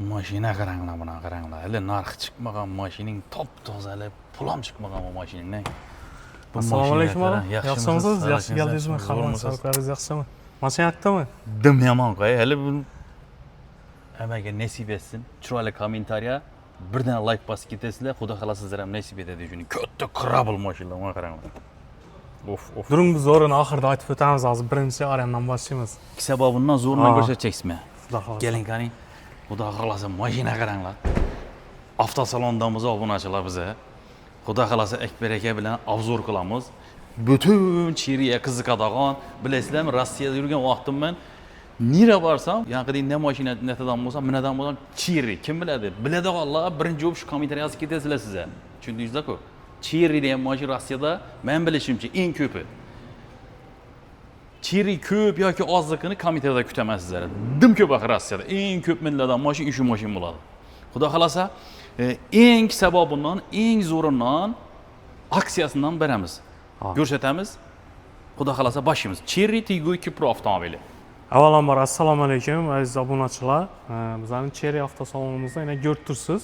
Mashina qaranglar, buni qaranglar. Hali narxi chiqmagan mashining top-tozalab, pul ham chiqmagan bu mashinang. Assalomu alaykum aka. Yaxshimisiz? Yaxshi keldingizmi? Hamma sog'liqlaringiz yaxshimi? Mashina yoqdami? Dim yomon qo'y. Hali bu hammaga nasib etsin. Chiroyli kommentariya, birdan like bosib ketasizlar. Xudo xolasa sizlar ham nasib etadi shuni. Katta krabl mashinalar, mana qaranglar. Of. During biz zo'rini oxirida aytib o'tamiz. Hozir birinchi arendan boshlaymiz. Sababundan zo'rni ko'rsatchaksizmi? Xudo xolasa. Keling qani. Xudo xolasa mashina qaranglar. Avtosalondamiz obunachilar biza. Xudo xolasa Akbar aka bilan obzor qilamiz. Butun Chiriya qiziqadigan, bilasizlarmi, Rossiyada yurgan vaqtim men nira borsam, yaqinda nima mashina netadan bo'lsam, minadan bo'lsam Chiri, kim biladi? Biladiganlar birinchi bo'lib shu kommentariy yozib ketasizlar sizlar. Tushundingizlar-ku? Chiri degan mashina Rossiyada men bilishimcha eng ko'pi. Chiri ko'p yoki ozligini kommentariyada kutaman sizlar. Dim ko'p axir Rossiyada eng ko'p millatdan mashina shu mashina bo'ladi. Xudo xolasa eng sababundan, eng zo'ridan aksiyasidan beramiz. Ko'rsatamiz. Xudo xolasa boshimiz. Cherry Tiggo 2 Pro avtomobili. Avvalambor assalomu alaykum aziz obunachilar. Bizning Cherry avtosalonimizda yana ko'rib tursiz.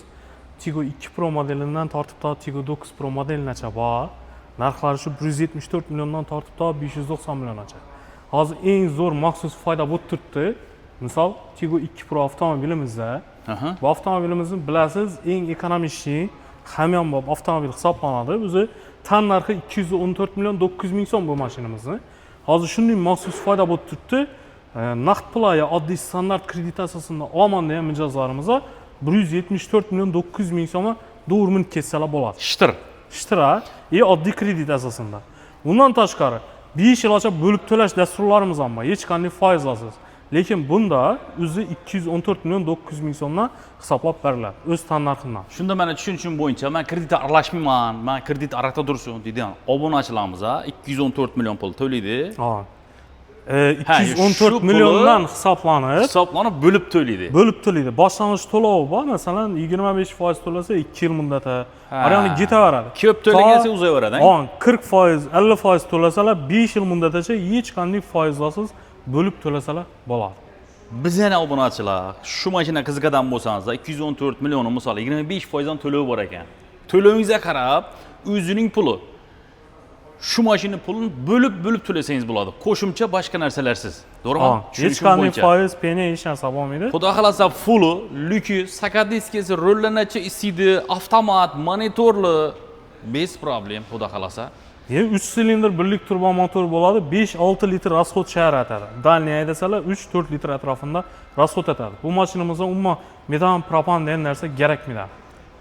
Tiggo 2 Pro modelidan tortib to Tiggo 9 Pro modelgacha bor. Narxlari shu 174 milliondan tortib to 590 milliongacha. Hozir eng zo'r maxsus foyda bo'lib turibdi. Misol Tiggo 2 Pro avtomobilimizda bu avtomobilimizni bilasiz, eng ekonomik, hamyonbop avtomobil hisoblanadi. O'zi tan narxi 214 million 900 ming so'm bu mashinamizni. Hozir shunday maxsus foyda bo'lib turibdi. Naqd pul ya oddiy standart kredit asosida olmanda ham mijozlarimiz 174 million 900 ming so'm do'rmin ketsalar bo'ladi. Shtir, oddiy kredit asosida. Bundan tashqari 5 yilgacha bo'lib to'lash dasturlarimiz ham bor. Hech qanday foizsiz. Lekin bunda o'zi 214 million 900 ming so'mdan hisoblab beriladi, o'z tan narxidan. Shunda meni tushunishim bo'yicha men kredit aralashmayman, men kredit arakda tursin degan obunachilarimiz 214 million pul to'laydi. 214 milliondan hisoblanib bo'lib to'laydi. Boshlang'ich to'lovi bor, masalan 25% to'lasa 2 yil muddati. Arani ketaveradi. Ko'p to'lagansa uzaveradi. 40%, 50% to'lasalar 5 yil muddatgacha hech qanday foizsiz bo'lib to'lasalar bo'ladi. Biz yana obunachilar, shu mashina qiziqadigan bo'lsangiz, 214 million misol 25% dan to'lov bor ekan. To'lovingizga qarab, o'zining puli. Shu mashina pulini bo'lib to'lasangiz bo'ladi. Qo'shimcha boshqa narsalarsiz. To'g'rimi? Hech qanday foiz, peni hech narsa bo'lmaydi. Xudo xolasa fulli, lyuki, sakat diskasi, rollanachi isidi, avtomat, monitorli, bez problem, xudo xolasa. 3 silindr birlik turbo motor bo'ladi, 5-6 litr расход chiqaradi. Dalniy aydasalar 3-4 litr atrofida расход etadi. Bu mashinamizda umuman metan, propan degan narsa kerakmaydi.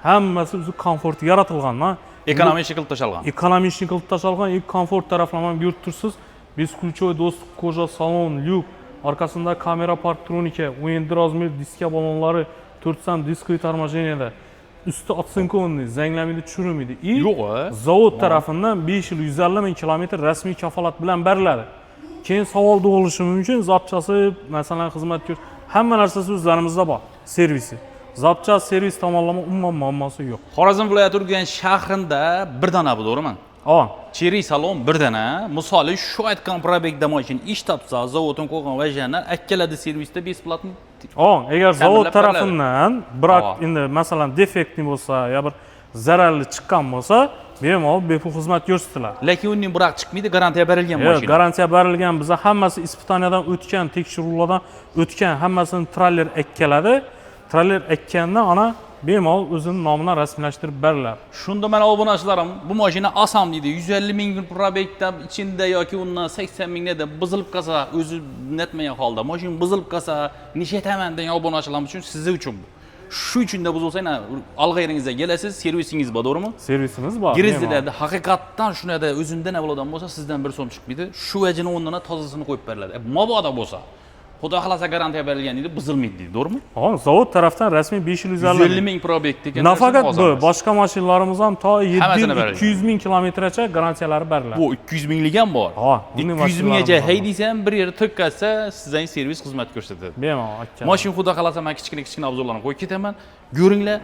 Hammasi o'zi komfort yaratilgan-da. Ekonomik shaklda tashalgan. Ekonomik shaklda tashalgan, komfort taraflarini ko'rib tursiz. Beskuluchoy do'st koja salon, lyuk, orqasida kamera parktronika, 17 razmer diska balonlari, 4 sam diskoy торможенияda. Üstü atsinkonli, zanglamaydi, tushirmaydi. Yo'q, zavod tarafidan 5 yil 150 ming kilometr rasmiy kafolat bilan beriladi. Keyin savol tug'ilishi mumkin, zapchasi, masalan, xizmat ko'rish, hamma narsasi o'zlarimizda bor, servisi. Zapcha servis tomonlama umuman muammosi yo'q. Xorazm viloyati Urganch shahrida bir dona bu, to'g'rimi? Cherry salon bir dona. Misoli shu aytgan probekda mashina ish topsa, zavoddan qo'ygan vajanlar akkalada servisda besplatni. Agar zavod tarafidan biroq endi masalan defektni bo'lsa, yo bir zararli chiqqan bo'lsa, bemalol bepul xizmat ko'rsatiladi. Lekin uning biroq chiqmaydi, garantiya berilgan mashina. Garantiya berilgan, biz hammasi ispitaniyadan o'tgan, tekshiruvlardan o'tgan, hammasini trailer ekkaladi. Trailer ekkandan ana bemalol o'zining nomidan rasmiylashtirib beriladi. Shunda men obunachilarim, bu mashina asam deydi. 150 ming probekda ichida yoki undan 80 mingda buzilib qolsa, o'zi netmagan holda mashina buzilib qolsa, nechataman degan obunachilarim uchun, siz uchun bu. Shu uchun da buzilsa, alg'ayringizga kelasiz, servisingiz bor, to'g'rimi? Servisimiz bor. Girizlarda haqiqatdan shunada o'zindan avvaldan bo'lsa, sizdan 1 so'm chiqmaydi. Shu vajini o'rnina tozasini qo'yib beriladi. Mabodo bo'lsa, Xudo xolasa garantiya berilgan deydi, buzilmaydi deydi, to'g'rimi? Zavod tarafdan rasmiy 550 ming probek degan. Nafaqat bu, boshqa mashinalarimiz ham to 700 ming kilometrgacha garantiyalari beriladi. Bu 200 minglik ham bor. 200 minggacha haydaysan, bir yer to'kkatsa, sizdan servis xizmat ko'rsatadi. Bemalol. Mashina xudo xolasa men kichkina obzorlarni qo'yib ketaman. Ko'ringlar.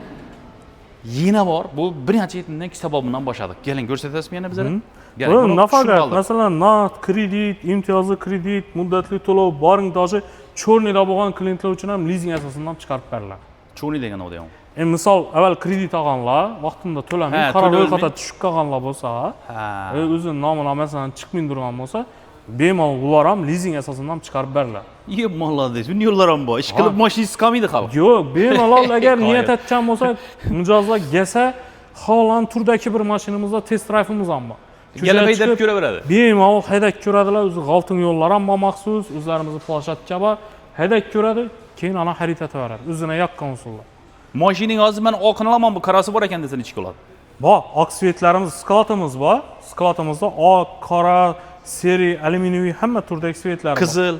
Yana bor. Bu birinchi yetimdan sababidan boshladik. Keling, ko'rsatasizmi yana bizlarga? Nafaqat masalan naqd kredit, imtiyozli kredit, muddatli to'lov, boring doji cho'rnida bo'lgan klientlar uchun ham lizing asosida chiqarib beriladi. Cho'ni degan odam. Misol, avval kredit olganlar, vaqtida to'lamay, Ha, qora to'lay ro'yxatga tushib qolganlar bo'lsa, Ha. o'zi nomidan masalan chiqmay turgan bo'lsa, bemalol ular ham lizing asosida ham chiqarib beradilar. Ye molades. Buni yo'llar ham bor. Ish qilib mashinasiz qolmaydi xalq. Yo'q, bemalol agar niyat etgan bo'lsa, mijozlar kelsa, xolan turdagi bir mashinamizda test drive'imiz ham bor. Kelib haydab ko'raveradi. Bemalol haydab ko'radilar, o'zi g'altin yo'llar ham bor maxsus, o'zlarimizning planshetga bor, haydab ko'radi, keyin ana xarid etaveradi. O'zina yoqqan usullar. Mashining hozir men oqini olaman, bu qarasi bor ekan desang ichki oladi. Bor, oq svetlarimiz, sklatimiz bor. Sklatimizda oq, qora, seri, alyuminiy hamma turdagi svetlar bor.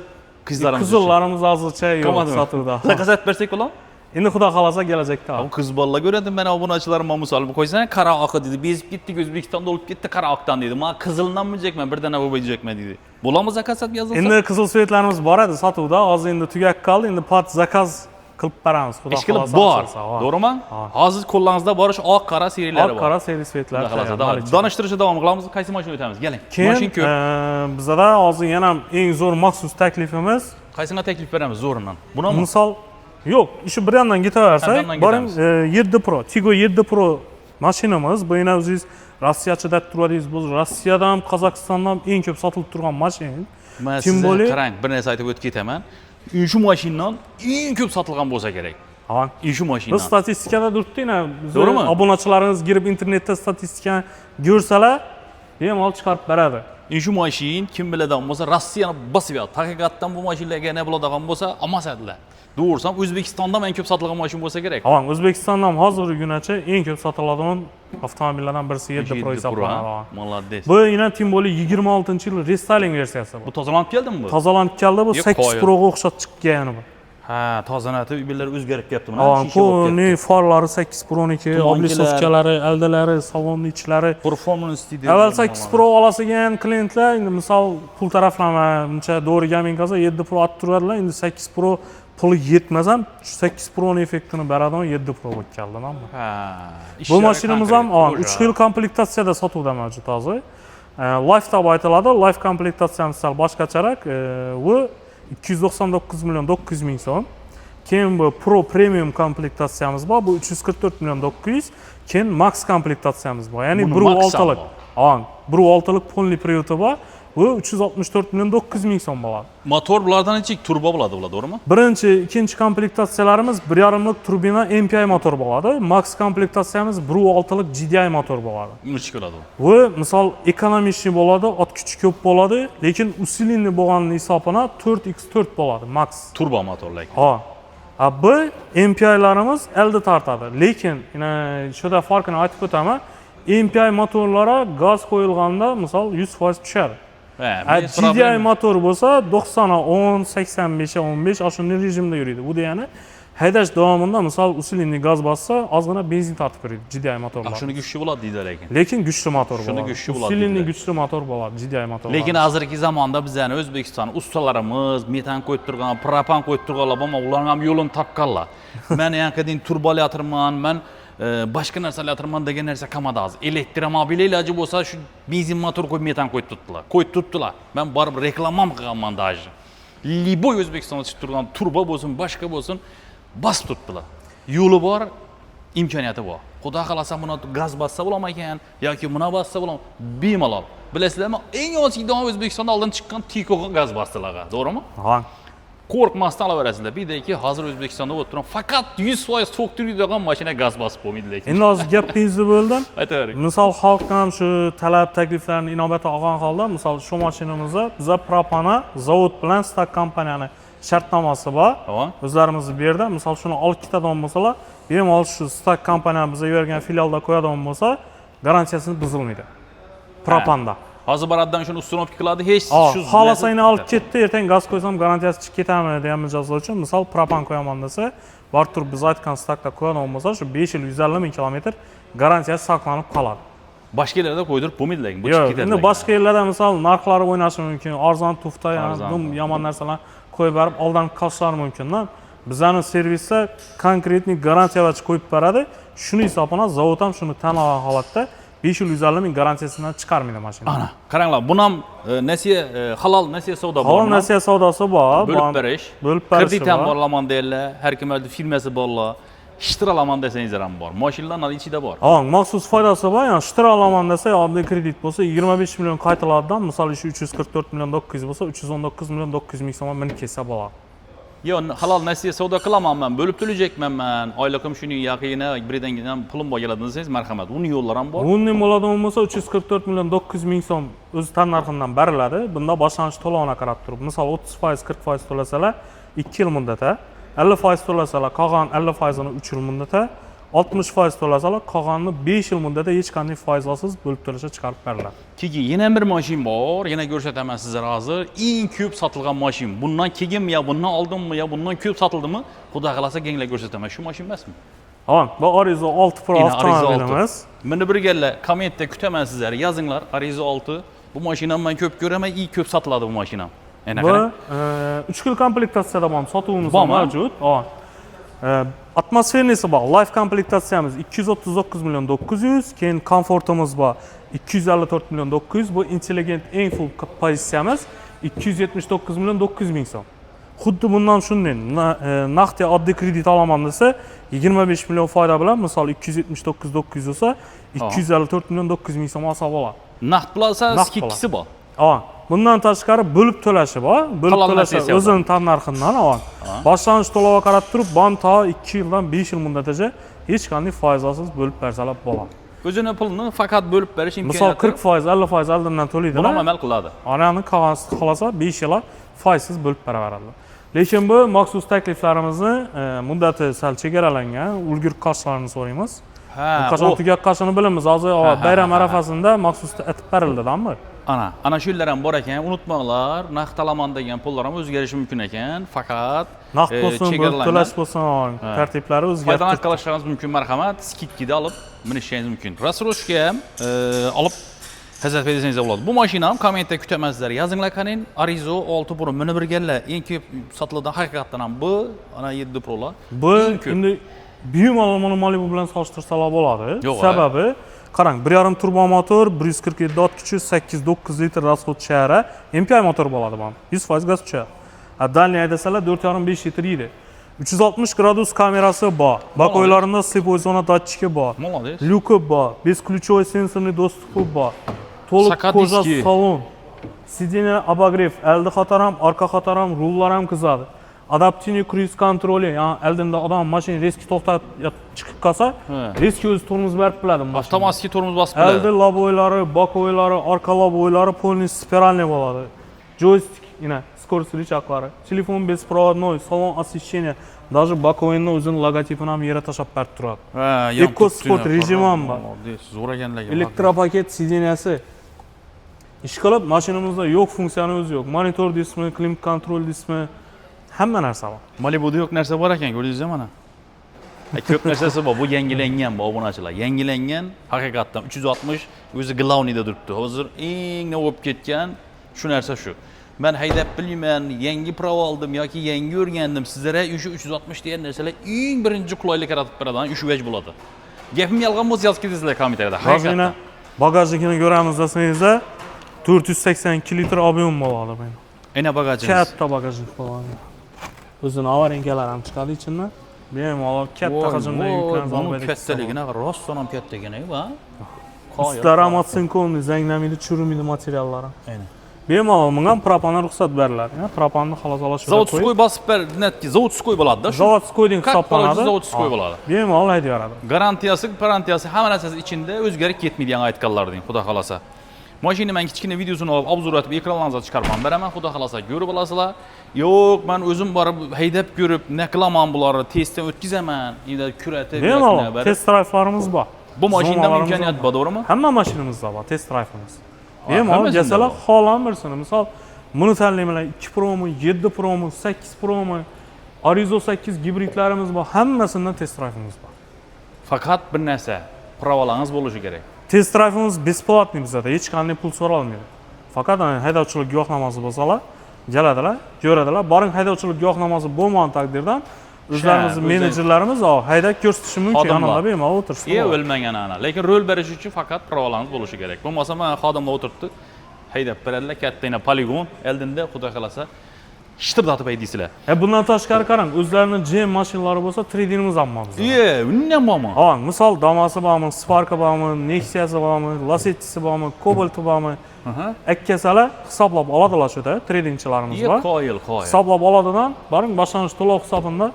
Qizlarimiz. Qizillarimiz hozircha yo'q sotuvda. Zakazat bersak bo'ladimi? Endi xudo xolasa kelajakda. Bu qiz bolalar ko'radi, men obunachilarim misol qo'ysang, qora oq dedi. Bezib ketdik, O'zbekistonda olib ketdi qora oqdan dedi. Men qizildan mijekman, birdan bo'lmayjakman dedi. Bo'lamiz zakazat yozilsa? Endi qizil svetlarimiz bor edi sotuvda, hozir endi tugab qoldi. Endi pat zakaz qilib beramiz. Xudo Ish qilib xolasa. bor. To'g'rimi? Hozir qo'llaringizda borish oq, qora serilari bor. Oq, qora seri svetlar. Donishtirishda davom qilamiz. Qaysi mashina o'tamiz? Keling. Mashina ko'p. Bizda hozir yana eng zo'r maxsus taklifimiz. Qaysini taklif beramiz zo'rinan? Buni Misol yo'q, ishi bir yandan ketaversak, boring 7 Pro, Tigo 7 Pro mashinamiz. Bu yana o'zingiz Rossiyachida turadingiz, bu Rossiyadan ham, Qozog'istondan ham eng ko'p sotilib turgan mashina. Men sizga qarang, bir narsa aytib o'tib ketaman. Shu mashinadan eng ko'p sotilgan bo'lsa kerak. Ha, shu mashina. Biz statistikada turibdi-na, To'g'rimi? obunachilarimiz girib internetda statistikani ko'rsalar, bemalol chiqarib beradi. Shu mashina kim biladigan bo'lsa, Rossiyani bosib yo'q. Haqiqatdan bu mashinalarga ne bo'ladigan bo'lsa, olmasadilar. Doğrusan O'zbekistonda en ko'p sotilgan mashina bo'lsa kerak. Ha, O'zbekistonda ham hozirgi kungacha eng ko'p sotiladigan avtomobillardan birisi 7 Pro hisoblanadi. Молодец. Bu yana tim bo'li 26-yil restyling versiyasi bu. Bu tozalanib keldimi bu? Tozalanib keldi, bu 8 Pro'ga o'xshab chiqqan bu. Ha, tozanati uylar o'zgarib ketdi mana. Bu ne farlari 8 Pro'niki, oblisovkalari, aldalari, salon ichlari. Performance dedi. Avval 8 Pro olasigan klientlar, endi misol pul taraflama, buncha do'rigamin qolsa 7 Pro olib turadilar, endi 8 Pro puli yetmaz ham 8 Pro'ning effektini beradigan 7 Pro bo'lib keldi mana bu. Ha. Bu mashinamiz ham 3 xil komplektatsiyada sotuvda mavjud hozir. Life deb aytiladi. Life komplektatsiyamiz sal boshqacharoq. Bu 299 million 900 ming so'm. Keyin bu Pro Premium komplektatsiyamiz bor. Bu 344 million 900. Keyin Max komplektatsiyamiz bor. Ya'ni 1.6lik. Ha, 1.6lik polni privati bor. Bu 364 million 900 ming so'm bo'ladi. Motor bulardan ichik turbo bo'ladi bular, to'g'rimi? Birinchi, ikkinchi komplektatsiyalarimiz 1.5lik turbina MPI motor bo'ladi. Max komplektatsiyamiz 1.6lik GDI motor bo'ladi. Nechta bo'ladi bu? Bu misol ekonomishni bo'ladi, ot kuchi ko'p bo'ladi, lekin usilinli bo'lganini hisobına 4x4 bo'ladi Max. Turbo motorlar. Ha. Bu MPI'larimiz elde tortadi, lekin shunda farqini aytib o'taman. MPI motorlara gaz qo'yilganda misol 100% tushadi. GDI motor bo'lsa 90 10, 85 15 shunday rejimda yuradi. Bu degani haydash davomida misol usilinli gaz bassa ozgina benzin tortib beradi GDI motorlar. Shuni kuchli bo'ladi deydi lekin. Lekin kuchli motor bo'ladi. Shuni kuchli bo'ladi. Usilinli kuchli motor bo'ladi GDI motor. Lekin hozirgi zamonda bizning O'zbekiston ustalarimiz metan qo'yib turgan, propan qo'yib turganlar bo'lma, ular ham yo'lini topganlar. Men yanqadin turbolatorman, men boshqa narsalarman degan narsa qolmadi hozir. Elektromobil iloji bo'lsa shu benzin motor qo'yib metan qo'yib tutdilar. Men borib reklamam qilganman даже. Liboy O'zbekistonda chiqib turgan turbo bo'lsin, boshqa bo'lsin, bas tutdilar. Yo'li bor, imkoniyati bor. Xudo xolasa buni gaz bassa bo'laman ekan yoki buni bassa bo'laman, bemalol. Bilasizlarmi? Eng osiydon O'zbekistonda oldin chiqqan Tico'ga gaz basdilar, to'g'rimi? Ha. Qo'rqmasdan olaverasizlar. Bideki hozir O'zbekistonda o'tirgan faqat 100% tok turadigan mashina gaz bosib bo'lmaydi lekin. Endi hozir gapingizni bo'ldim. Aytavering. Misol xalq ham shu talab takliflarini inobatga olgan holda, misol shu mashinamizda biza propana zavod bilan stak kompaniyani shartnomasi bor. O'zlarimizni bu yerda misol shuni olib ketadigan bo'lsalar, bemalol shu stak kompaniya bizga bergan filialda qo'yadigan bo'lsa, garantiyasini buzilmaydi. Propanda. Hozir baraddan shuni ustunovka qiladi, hech shu xohlasangni olib ketdi, ertaga gaz qo'ysam garantiyasi chiqib ketami degan mijozlar uchun misol propan qo'yaman desa, bor turib biz aytgan stakda qo'yadigan bo'lsa, shu 5 yil 150 ming kilometr garantiyasi saqlanib qoladi. Boshqa yerlarda qo'ydirib bo'lmaydi lekin, bu chiqib ketadi. Endi boshqa yerlarda misol narxlari o'ynashi mumkin, arzon tufta, yomon narsalar qo'yib berib aldanib qolishlari mumkin-da. Bizning servisda konkretni garantiyalar qo'yib beradi. Shuni hisobına zavod ham shuni tan olgan holatda 5 yil 150 ming garantiyasidan chiqarmaydi mashina. Ana, qaranglar, buni ham nasiya halol nasiya savdo bor. Halol nasiya savdosi bor. Bo'lib berish. Kredit ham borlaman deylar. Har kimning firmasi borlar. Shtir olaman desangiz ham bor. Mashinalar ichida bor. Ha, maxsus foydasi bor. Yani shtir olaman desa, oddiy kredit bo'lsa 25 million qaytiladidan, misol ishi 344 million 900 bo'lsa, 319 million 900 ming so'm minib kelsa bo'ladi. Yo, halol nasiya savdo qilaman men, bo'lib to'layapman men. Oyliqim shuning yaqini birdan pulim bor keladi desangiz, marhamat. Uni yo'llar ham bor. Bunday bo'ladigan bo'lsa 344 million 900 ming so'm o'z tan narxidan beriladi. Bunda boshlanish to'lovini qarab turib, misol 30%, 40% to'lasalar 2 yil muddatda, 50% to'lasalar qolgan 50%ni 3 yil muddatda, 60% to'lasalar qolganini 5 yil muddatda hech qanday foizsiz bo'lib to'lashga chiqarib beriladi. Keyin yana bir mashina bor, yana ko'rsataman sizlarga hozir. Eng ko'p sotilgan mashina. Bundan keyinmi yo bundan oldinmi yo bundan ko'p sotildimi? Xudo xolasa kenglar ko'rsataman. Shu mashina emasmi? Ha, bu Arizo 6 Pro avtomobilimiz. Meni birgala kommentda kutaman sizlar, yozinglar Arizo 6. Bu mashinani men ko'p ko'raman, eng ko'p sotiladi bu mashina. Bu 3 xil komplektatsiyada ham sotuvimiz mavjud. Ha. Atmosfernisi bor. Life komplektatsiyamiz 239 million 900, keyin komfortimiz bor 254 million 900, bu intelligent eng full pozitsiyamiz 279 million 900 ming so'm. Xuddi bundan shunday naqd oddiy kredit olaman desa 25 million foyda bilan, misol 279 900 bo'lsa 254 million 900 ming so'm olsa bo'ladi. Naqd bo'lsa skikkisi bor. Ha, bundan tashqari bo'lib to'lashi bor. Bo'lib to'lashi o'zining tan narxidan oladi. Boshlanish to'lovi qarab turib, bam to 2 yildan 5 yil muddatgacha hech qanday foizsiz bo'lib bersalar bo'ladi. O'zini pulni faqat bo'lib berish imkoniyati. Misol 40%, 50% oldindan to'laydilar. Buni amal qiladi. Anani qolganini xohlasa 5 yil foizsiz bo'lib beraveradi. Lekin bu maxsus takliflarimizni muddati sal chegaralangan. Ulgurib qolishlarni so'raymiz. Qachon tugab qolishini bilamiz. Hozir bayram arafasida maxsus aytib berildi-danmi? Ana shu yerlar ham bor ekan, unutmanglar. Naqd olaman degan pullar ham o'zgarishi mumkin ekan. Faqat naqd bo'lsin, bo'lib to'lash bo'lsin, tartiblari o'zgarib foydalanib qolishingiz mumkin. Marhamat, skidkida olib minishingiz mumkin. Rassroshga ham olib xizmat bersangiz bo'ladi. Bu mashina ham kommentda kutaman sizlar. Yozinglar qaning, Arizo 6 Pro meni birgala eng ko'p sotiladigan haqiqatan ham bu, ana 7 Prolar. Bu endi bemalol Malibu bilan solishtirsalar bo'ladi. Sababi qarang, 1.5 turbo motor, 147 ot kuchi, 8-9 litr расход shahara, MPI motor bo'ladi bu. 100% gaz kuchayadi. Dальний haydasalar 4.5 litr yeydi. 360 gradus kamerasi bor. Bakoylarında slepoy zona datchiki bor. Lyuki bor, beskluchovый sensorli dostupi bor. To'liq koja salon. Sideniya обогрев, oldi xatar ham, orqa xatar ham, rullar ham qizadi. Adaptivniy cruise kontroli, ya'ni oldinda odam mashina reski to'xtatib chiqib qolsa, reski o'zi tormoz berib biladi. Avtomatik tormoz bosib biladi. Oldi loboylari, bokoylari, orqa loboylari полный spiralniy bo'ladi. Joystick, yana скорость рычаглari, telefon беспроводной, salon освещение, даже bokoyning o'zining logotipini ham yere tashlab berib turadi. Eco sport rejimi ham bor. Zo'r ekanlarga. Elektropaket sideniyasi. Ishqilib, mashinamizda yo'q funksiyamiz yo'q. Monitor dismi, klimat kontrol dismi, hamma narsa bor. Malibuda yo'q narsa bor ekan, ko'rdingizmi mana? Ko'p narsasi bor. Bu yangilangan bu obunachilar. Yangilangan, haqiqatan 360 o'zi glavniyda turibdi. Hozir eng nima bo'lib ketgan shu narsa shu. Men haydab bilmayman, yangi pravo oldim yoki yangi o'rgandim. Sizlarga o'sha 360 degan narsalar eng birinchi qulaylik yaratib beradigan shu vaj bo'ladi. Gapim yolg'on bo'lsa yozib ketasizlar kommentariyada. Haqiqatan. Bagajligini ko'ramiz desangizda 482 litr ob'em bo'ladi men. Ena bagajingiz. Katta bagajlik bo'ladi. O'zini avarinkalar ham chiqadi ichidan. Bemalol katta hajmda yuklarni olib beradi. Kattaligini rostdan ham katta ekan-ku, ha? Ustlar ham otsinkovni, zanglamaydi, churmaydi materiallari. Aynan. Bemalol bunga propan ruxsat beriladi. Propanni xolos olish kerak. Zavodskoy bosib ber, zavodskoy bo'ladi-da. Zavodskoyning hisoblanadi. Zavodskoy bo'ladi. Bemalol haydaveradi. Garantiyasi, hamma narsasi ichida o'zgarib ketmaydigan aytganlar deng, xudo xolasa. Mashina men kichkina videosini olib, obzor etib, ekranlaringizga chiqarib beraman, xudo xolasa ko'rib olasizlar. Yo'q, men o'zim borib haydab ko'rib, ne qilaman bularni, testdan o'tkazaman, endi kuratib, bemalol test drive'larimiz bor. Bu mashinada imkoniyat bor, to'g'rimi? Hamma mashinamizda bor test drive'imiz. Bemalol jasalar xohlamasini, misol buni tanlaymanlar 2 Promi, 7 Promi, 8 Promi, Arizo 8 gibridlarimiz bor, hammasidan test drive'imiz bor. Faqat bir narsa, pravolarimiz bo'lishi kerak. Test drive'imiz besplatniy bizda, hech qanday pul so'ralmaydi. Faqat haydovchilik guvohnomasi bo'lsalar, keladilar, ko'radilar. Boring haydovchilik guvohnomasi bo'lmagan taqdirda o'zlarimizning menejerlarimiz haydab ko'rsatishi mumkin, yonimda bemalol o'tirsin. O'lmagan ana. Lekin rol berish uchun faqat pravolarimiz bo'lishi kerak. Bo'lmasa men xodimlar o'tiribdi, haydab beradilar, kattagina poligon, oldinda xudo xolasa shitirdatib aytaysizlar. Bundan tashqari qarang, o'zlarining GM mashinalari bo'lsa, tradingimiz ham bor. Undan bormi? Ha, misol Damas'ı bormi, Spark'ı bormi, Nexia'si bormi, Lacetti'si bormi, Cobalt'ı bormi. Akkasalar hisoblab oladilar shuda, tradingchilarimiz bor. Qoyil. Hisoblab oladidan, boring boshlanish to'lov hisobida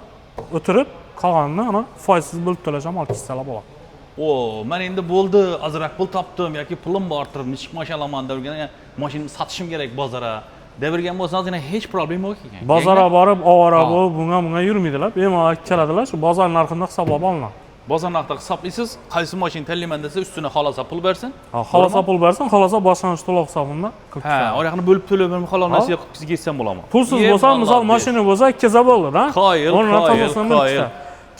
o'tirib, qolganini ana foizsiz bo'lib to'lasham olib ketsalar bo'ladi. Men endi bo'ldi, azroq pul topdim yoki pulim bor, turib nechik mashina olaman degan, mashinamni sotishim kerak bozorga. Devirgan bo'lsangiz, yana hech problem yo'q ekan. Bozorga borib, ovora bo'lib, bunga yurmaydilar. Bemalol keladilar, shu bozor narxini hisoblab olinadi. Bozor narxida hisoblaysiz, qaysi mashina tanlayman desa, ustuna xolosa pul bersin. Xolosa pul bersin, xolosa boshlanish to'lov hisobida qilib Ha, oyog'ini bo'lib to'lab berib halol narsaga qilib sizga ketsam bo'ladimi? Pulsiz bo'lsa, misol mashina bo'lsa, ikkiza bo'ldi-da. Qoyil.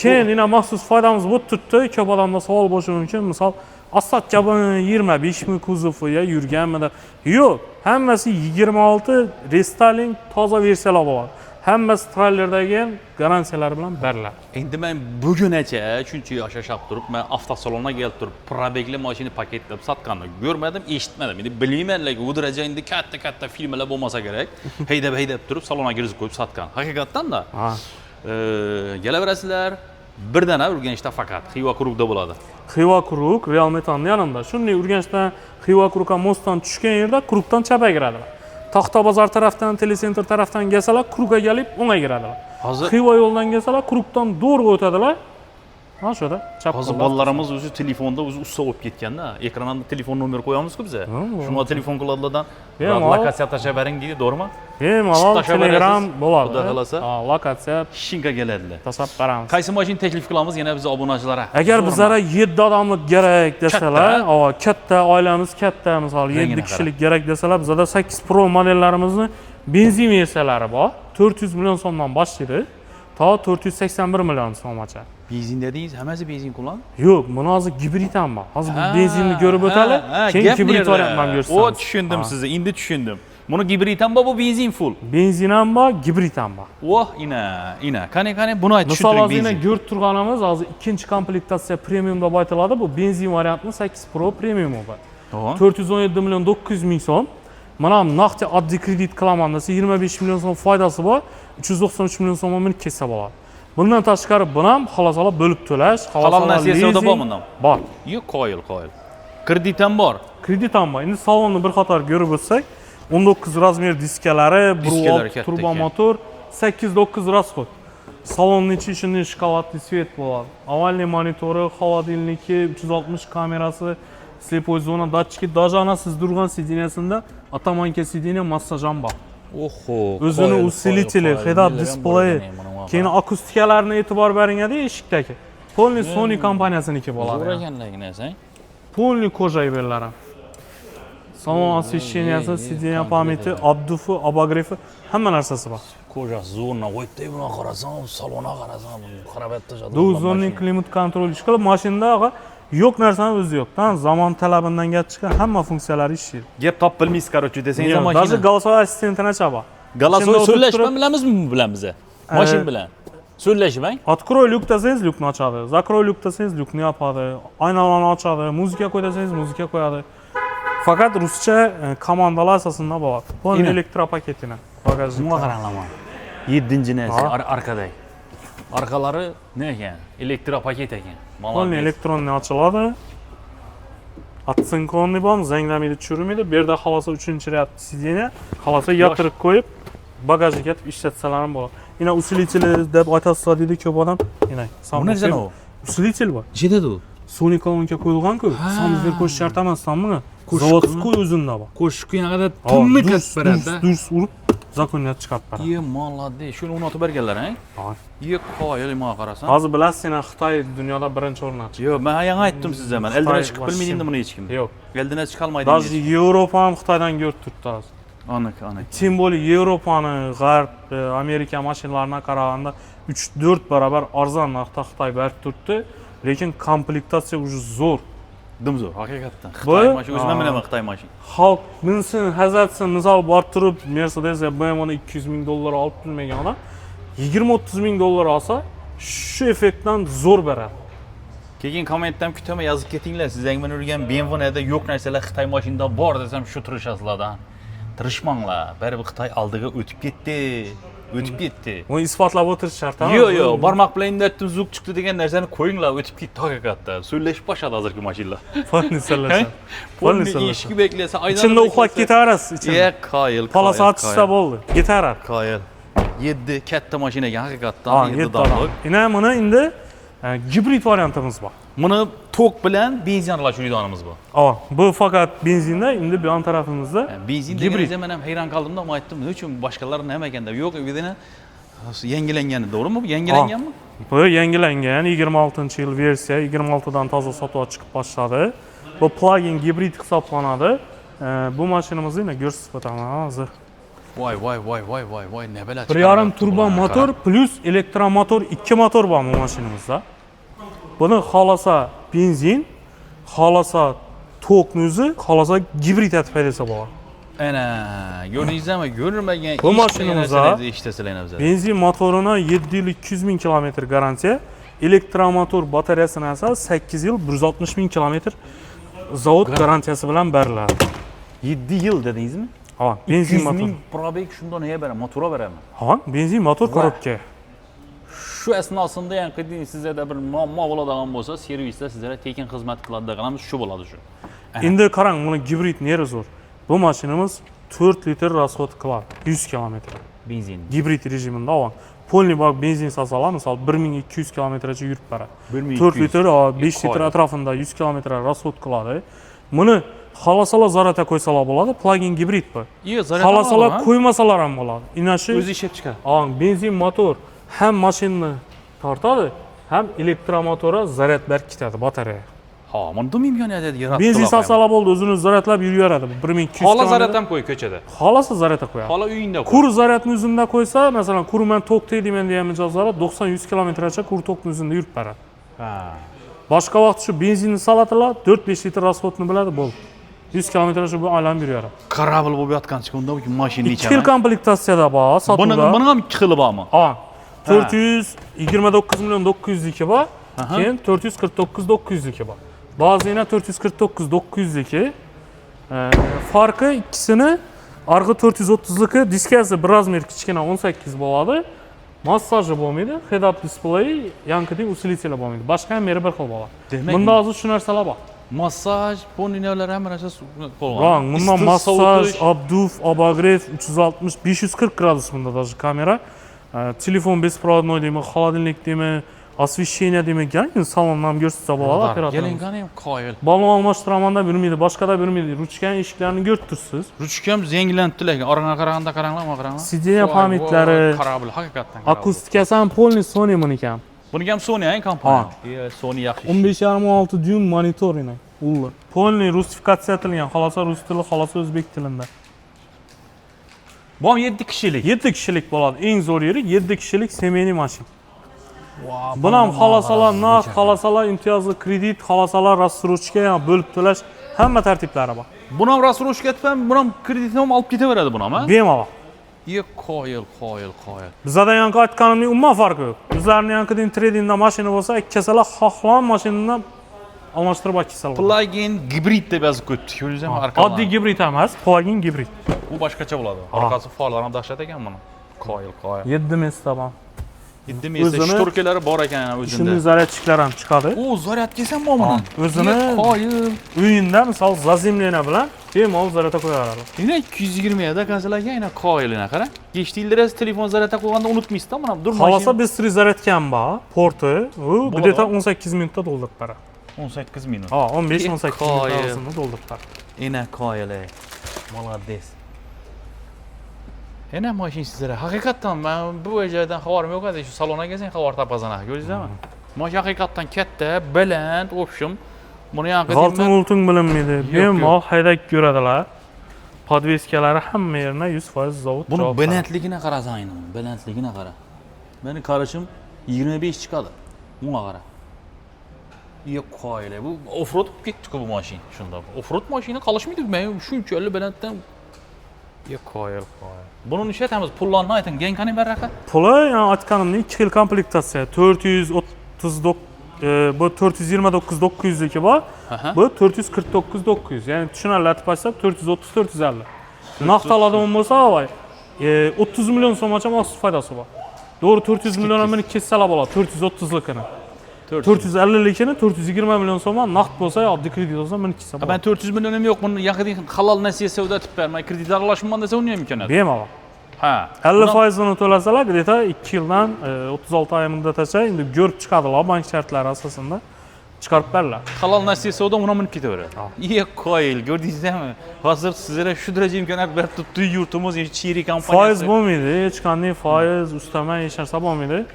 Keyin yana maxsus foydamiz bo'lib turibdi. Ko'p odamda savol bo'lishi mumkin. Misol, Asfalt kabi 25 ming kuzofiga yurganmidi? Yo'q, hammasi 26 restyling toza versiyalar bo'ladi. Hammasi treylerlardagi garantiyalar bilan beriladi. Endi men bugunacha shuncha yashashab turib, men avtosalonga kelib turib, probegli mashina paketlab sotganini ko'rmadim, eshitmadim. Endi bilmayman, lekin u daraja endi katta filmlar bo'lmasa kerak. Haydab turib salonga kirib qo'yib sotgan. Haqiqatdan-da. Kelaverasizlar. Birdana Urganchda faqat Xiva Kurukda bo'ladi. Xiva Kuruk Real Metanning yanında. Shunday Urganchdan Xiva Kurukka mostdan tushgan yerda Kurukdan chapga kiradilar. Taxtabozor tarafdan, Telecenter tarafdan kelsalar, Kurukka kelib o'ngga kiradilar. Xiva yo'ldan kelsalar, Kurukdan to'g'ri o'tadilar. Mana shuda chap. Hozir bolalarimiz o'zi telefonda o'zi usta bo'lib ketganda, ekranda telefon nomer qo'yamiz-ku biz. Shunga telefon qiladilardan lokatsiya tashlab bering deydi, to'g'rimi? Bemalol Telegram bo'ladi. Xudo xolasa. Lokatsiya shinga keladilar. tashlab qaramiz. Qaysi mashina taklif qilamiz yana biz obunachilarga? Agar bizlarga 7 odamlik kerak desalar, katta oilamiz katta, misol 7 kishilik kerak desalar, bizda 8 Pro modellarimizni benzin versiyalari bor. 400 million so'mdan boshlaydi. To 481 million so'mgacha. Benzin dedingiz, hammasi benzin kullan? Yo'q, buni hozir gibrid ham bor. Hozir bu benzinni ko'rib o'tali, keyin gibrid variant ham ko'rsatamiz. O, tushundim sizni, endi tushundim. Buni gibrid ham bor, bu benzin full. Benzin ham bor, gibrid ham bor. Voh, ina. Qani, buni aytib tushuntiring benzin. Misol ko'rib turganimiz hozir ikkinchi komplektatsiya premium deb aytiladi. Bu benzin variantni 8 Pro premium bor. 417 million 900 ming so'm. Mana naqd oddiy kredit qilaman desa 25 million so'm foydasi bor, 393 million so'm minib ketsa bo'ladi. Bundan tashqari buni ham xalosalar bo'lib to'lash, halol narsasi bor bundan. Bor. Yo'q, qoyil. Kredit ham bor. Kredit ham bor. Endi salonni bir qator ko'rib o'tsak, 19 razmer diskalari, 1.6 turbo motor, 8-9 расход. Salonning ichi shunday shkolatli svet bo'ladi. Avvalgi monitori, холодильники, 360 kamerasi, slepoy zona datchiki, даже ana siz turgan sideniyasida atamanka sideniya massaj ham bor. Oho. O'zini usилители, head-up display, keyin akustikalarni e'tibor beringada eshikdagi. Polniy Sony kompaniyasininki bo'ladi. Zo'r ekanligini, Polniy kojay beriladi. Salon освещенияsi, sideniya pamyati, obdufi, obogrefi, hamma narsasi bor. Kojasi zo'rna qo'yibdi, buni qarasam, salonga qarasam, qarabotda jadol. Dozonning klimat kontroli ishqilib, mashinada yo'q narsani o'zi yo'q. Zamon talabidan kelib chiqqan hamma funksiyalari ishlaydi. Gap top bilmaysiz, короче, desangiz ham mashina. Даже голосовой ассистентini ochaba. Голосовой so'zlashma bilamizmi biz? Mashina bilan. So'zlashmang. Открой люк desangiz lyukni ochadi. Закрой люк desangiz lyukni yopadi. Aynalarni ochadi. Muzika qo'y desangiz muzika qo'yadi. Faqat ruscha komandalar asosida bo'ladi. Polniy elektropaketini bagajga. Bunga qaranglar. 7-nasi arkada. Arkalari ne ekan? Elektropaket ekan. Polniy elektronli ochiladi. Atsinkonli bor, zanglamaydi, tushirmaydi. Bu yerda xalosa 3-rad sideniya, xalosa yottirib qo'yib, bagajga ketib ishlatsalar ham bo'ladi. Yana usилитель deb aytasizlar deydi ko'p odam. Yana bu narsa nima? Usилитель bor. Jedada u. Sony kolonka qo'yilgan-ku. Samizlar qo'shish shart emas, sanmi? Zavodskiy o'zida bor. Qo'shib yana tunni kasb beradi. Durs urib, zakoniyat chiqarib beradi. Ye, molodde, shuni unutib berganlar, ha? Ye, qoyil menga qarasan. Hozir bilasiz, sen Xitoy dunyoda birinchi o'rndan chiqdi. Yo'q, men yangi aytdim sizga, men eldan chiqib bilmaydim buni hech kim. Yo'q. Eldan chiqa olmaydi. Даже Yevropa ham Xitoydan ko'rib turibdi hozir. Aniq. Тем более Yevropani, G'arb, Amerika mashinalariga qaraganda 3-4 barobar arzon narxda Xitoy berib turibdi, lekin komplektatsiya уже zo'r. Dumzo'r, haqiqatdan. Xitoy mashina, o'zim bilaman Xitoy mashina. Xalq minsin, hazatsin, misol borib turib Mercedes ya BMWni 200 ming dollar olib turmagan odam 20-30 ming dollar olsa, shu effektdan zo'r beradi. Keyin kommentdan kutaman, yozib ketinglar. Sizga men urgan BMWda yo'q narsalar Xitoy mashinada bor desam, shu tirishasizlardan. Tirishmanglar. Baribir Xitoy oldiga o'tib ketdi. o'tib ketdi. Uni isbotlab o'tirish shart emas. Yo'q, barmoq bilan indatdim, zuk chiqdi degan narsani qo'yinglar, o'tib ketdi haqiqatda. So'zlashib boshladi hozirgi mashinalar. Polni so'rasa. Polni eshigi beklasa, ichida uxlab ketaverasiz ichida. Qoyil. Palosa ochishsa bo'ldi. Ketaverar. Qoyil. 7 katta mashina ekan haqiqatdan. 7 donlik. Buni endi gibrid variantimiz bor. Buni tok bilan benzin aralashtirganimiz bor. Bu faqat benzinda, endi bu yon tarafimizda benzin deganingizda men ham hayron qoldim-da, aytdim, nima uchun boshqalar nima ekan deb. Yo'q, uyda yangilangan, to'g'rimi? Bu yangilanganmi? Bu yangilangan 26-yil versiya, 26dan toza sotuvga chiqib boshladi. Bu plug-in gibrid hisoblanadi. Bu mashinamizni yana ko'rsatib o'taman hozir. Voy, ne bela. 1.5 turbo motor plus elektromotor, 2 motor bor bu mashinamizda. Buni xolasa benzin, xolasa tokni o'zi, xolasa gibrid etib haydasa bo'ladi. Ana, ko'rdingizmi? Ko'rmagan bu mashinamizda eshitasalar benzin motorini 7 yil 200 ming kilometr garantiya, elektromotor batareyasini esa 8 yil 160 ming kilometr zavod garantiyasi bilan beriladi. 7 yil dedingizmi? Benzin motor. 100 ming probeg shundan nega beradi? Motorga beradimi? Benzin motor korobka. Shu asnosida ham qiding sizlarda bir muammo bo'ladigan bo'lsa, servisda sizlarga tekin xizmat qiladiganimiz shu bo'ladi shu. Endi qarang, buni gibrid neri zo'r. Bu mashinamiz 4 litr расход qiladi 100 km. Benzin. Gibrid rejimida olan. Polni bak benzin sasalar, misol 1200 kmgacha yurib boradi. 4 litr, 5 litr atrofida 100 km расход qiladi. Buni xolasalar zarata qo'ysalar bo'ladi, plug-in gibrid bu. Xolasalar qo'ymasalar ham bo'ladi. Inashi o'zi ishlab chiqadi. Benzin motor ham mashinani tortadi, ham elektromotori zaryad berib ketadi batareya. Bunda imkoniyat yaratdi. Benzin sasalar bo'ldi, o'zini zaryadlab yuraveradi. 1200 km. Xola zaryad ham qo'y ko'chada. Xolasa zaryadga qo'yadi. Xola uyingda qo'y. Kur zaryadni o'zida qo'ysa, masalan, kur men tok deyman degan mijozlar 90-100 kmgacha kur tokni o'zida yurib boradi. Boshqa vaqt shu benzinni salatilar 4-5 litr расходni biladi, bo'ldi. 100 kmgacha bu aylanib yuraveradi. Karabil bo'lib yotgan chiqunda bu mashina ichida. 2 xil komplektatsiyada bor, sotuvda. Buni ham 2 xili bormi? 429 million 900 liki bor, keyin 449 900 liki bor. Ba'zi yana 449 900 liki. Farqi ikkisini arg'i 430 liki diskasi bir razmer kichkina 18 bo'ladi. Massaji bo'lmaydi, head-up display, yankiding usilitsiyalar bo'lmaydi. Boshqa ham meri bir xil bo'ladi. Bunda hozir shu narsalar bor. Massaj, poninyalar ham narsa qo'lgan. Wrong, bunda massaj, obduf, obogrev 360 540 gradus bunda даже kamera. Telefon bespроводной deymi, холодильник deymi, освещение deymi, salonni ham ko'rsatsa bo'ladi operator. Kelingani ham qoyil. Balon almashtiramanda bilmaydi, boshqada bilmaydi. Ruchkan eshiklarni ko'rib tursiz. Ruchkam yangilantdi lekin oraga qaraganda qaranglar. Sideniya pamitlari, Karabil haqiqatan. akustikasi ham polni Sony buniki ham. Buniki ham Sony kompaniya. Sony yaxshi. 15,6 dyum monitor ina. Ulli. Polni rusifikatsiya etilgan, xolosa rus tili, xolosa o'zbek tilida. Bu 7 kishilik. 7 kishilik bo'ladi. Eng zo'r yeri 7 kishilik semeyniy mashina. Buni ham xolosalar naqd, xolosalar imtiyozli kredit, xolosalar рассрочка ham bo'lib to'lash hamma tartiblari bor. Buni ham рассрочка etib ham, buni ham kreditni ham olib ketaveradi buni ham, ha? Bemalol. Qoyil. Bizlardan yangi aytganimning umuman farqi yo'q. Bizlarning yankidin tradingda mashina bo'lsa, ikkasalar xohlagan mashinani almashtirib olsalar. Plug-in gibrid deb yozib qo'yibdi. Ko'ringizmi arqadan? Oddiy gibrid emas, plug-in gibrid. Bu boshqacha bo'ladi. Orqasi farlar ham dahshat ekan buni. Qoyil. 7 mesta bor. 7 mesta shtorkalari bor ekan o'zida. Shunday zaryadchiklar ham chiqadi. Zaryadkasi ham bormi? O'zini qoyil. Uyinda, misol, zazemlena bilan bemalol zaryadga qo'yaveradi. Yana 220 da kansalarga yana qoyilina qarang. Geçtiğinde telefon zaryadga qo'yganda unutmaysizda, mana dur. Xolasa bistri zaryadka ham bor, porti. U где-то 18 minutda to'ldirib beradi. 18 minut. 15-18 minut arasida to'ldirib beradi. Ena qoyil. Молодец. Yana mashina sizlarga haqiqatan men bu joydan xabarim yo'q edi. Shu salonga kelsang xabar topasana. Ko'rdingizmi? Mashina haqiqatan katta, baland, o'pshim. Buni yanqidin G'altin bilinmaydi. Bemalol haydab ko'radilar. Podveskalari hamma yerda 100% zavod. Buni balandligini qarasang, balandligini qara. Meni qarashim 25 chiqadi. Bunga qara. Qoyil. Bu offroad bo'lib ketdi-ku bu mashina. Shunda. Offroad mashina qolishmaydi. Men shunchalik balanddan qoyil. Buni ishlatamiz. Pullarni ayting. Genkani baraqa? Puli, yani aytganimdek 2 xil komplektatsiya. 439 bu 429 900 liki bor. Bu 449 900. Yani tushunarli aytib aytsak 430 450. Naqd oladigan bo'lsa, voy 30 milyon so'mgacha maxsus foydasi bor. To'g'ri 400 million meni kessalar bo'ladi, 430likini. 450likini 420 million so'mga naqd bo'lsa, oddiy kredit olsa meni kessa bo'ladi. Ben 400 milyonum yok. Bunu yakın halal nesiye ödetip vermeye, kredit aralaşmam dese onu imkanı. Bemalol. Ha. 50%ni to'lasalar, где-то 2 yildan 36 oy muddatgacha endi ko'rib chiqadilar bank shartlari asosida. Chiqarib beradilar. Halal nesiyesi o da ona minip ketaverir. İyi koyul, gördünüz değil mi? Hazır sizlere şu derece imkaniyat verip tuttuğu yurtumuz, çiğri kompaniyasi. Foiz bo'lmaydi, hech qanday foiz ustama hech narsa bo'lmaydi.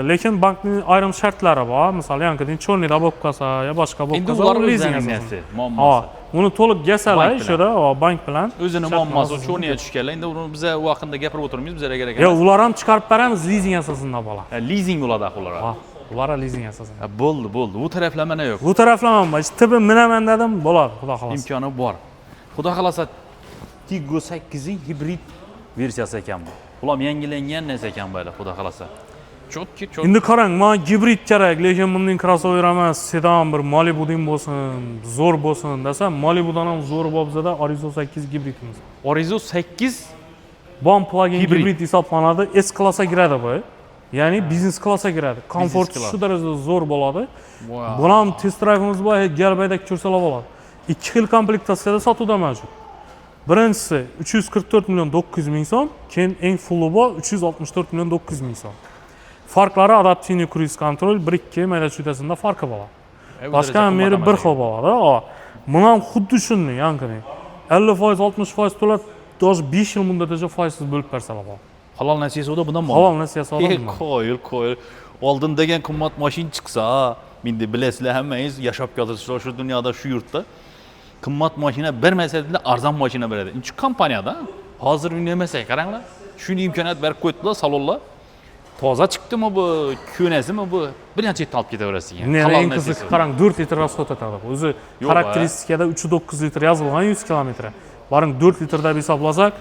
Lekin bankning ayrim shartlari bor. Misol, yangidan cho'rnida bo'lib qolsa, yo boshqa bo'lib Endi qolsa, ular leasing o'zining asosida. nesi, muammosi. Uni to'liq yasalar, Bank bilan. ishida, bank bilan. O'zini muammosi, cho'rniga tushganlar. Endi uni biza vaqtida gapirib o'tirmaymiz, bizlarga kerak Yo, emas. ular ham chiqarib beramiz leasing asosida bo'ladi. Leasing bo'ladi ular. Ha, ular leasing asosida. Bo'ldi, bo'ldi. Bu taraflama ne yo'q. Bu taraflama bor. Tipi minaman dedim, bo'ladi, xudo xolasa. İmkanı bor. Xudo xolasa Tiggo 8 hibrid versiyasi ekan bu. Ular yangilangan narsa ekan bu, xudo xolasa. Chotki, chot. Endi qarang, men gibrid kerak, lekin bundan crossover emas, sedan bir Malibu'dan bo'lsin, zo'r bo'lsin desam, Malibu'dan ham zo'r bo'lsa-da Arizo 8 gibridimiz. Orizo 8 Bon plug-in Hibrid. gibrid hisoblanadi, S klassga kiradi bu. Ya'ni biznes klassga kiradi. Komforti class. shu darajada zo'r bo'ladi. Wow. Buni ham test drayvimiz bor, galbayda ko'rsalar bo'ladi. 2 xil komplektatsiyada sotuvda mavjud. Birinchisi 344 million 900 ming so'm, keyin eng fulli bor 364 million 900 ming so'm. Farqlari adaptivniy cruise control 1-2 mayda chutasida farqi bor. Boshqa meri bir xil bo'ladi. Buni ham xuddi shunday, ya'ni 50%, 60% to'lab, даже 5 yil muddatgacha foizsiz bo'lib bersalar bo'ladi. Halal nesiyesi o da bundan mı? Halol nasiyasi oldimi? Koyul. Oldun degen kımmat maşin çıksa, mindi bilesizler hemmeyiz yaşap yazırsızlar şu dünyada, şu yurtta. Kımmat maşine vermeseydi de arzan maşine veredi. Çünkü kampanyada hazır ünlemesek karanlar. Şunu imkaniyat verip koydular salonla. Toza çıktı mı bu, künesi mi bu? Bir yançı alıp gidebilirsin yani. Ne Halal en nesiyesi. kızık qarang 4 litr rasxod etadi. O'zi Yo'q, xarakteristikada 3.9 litr yozilgan 100 kilometr. Baring 4 litr deb hisoblasak,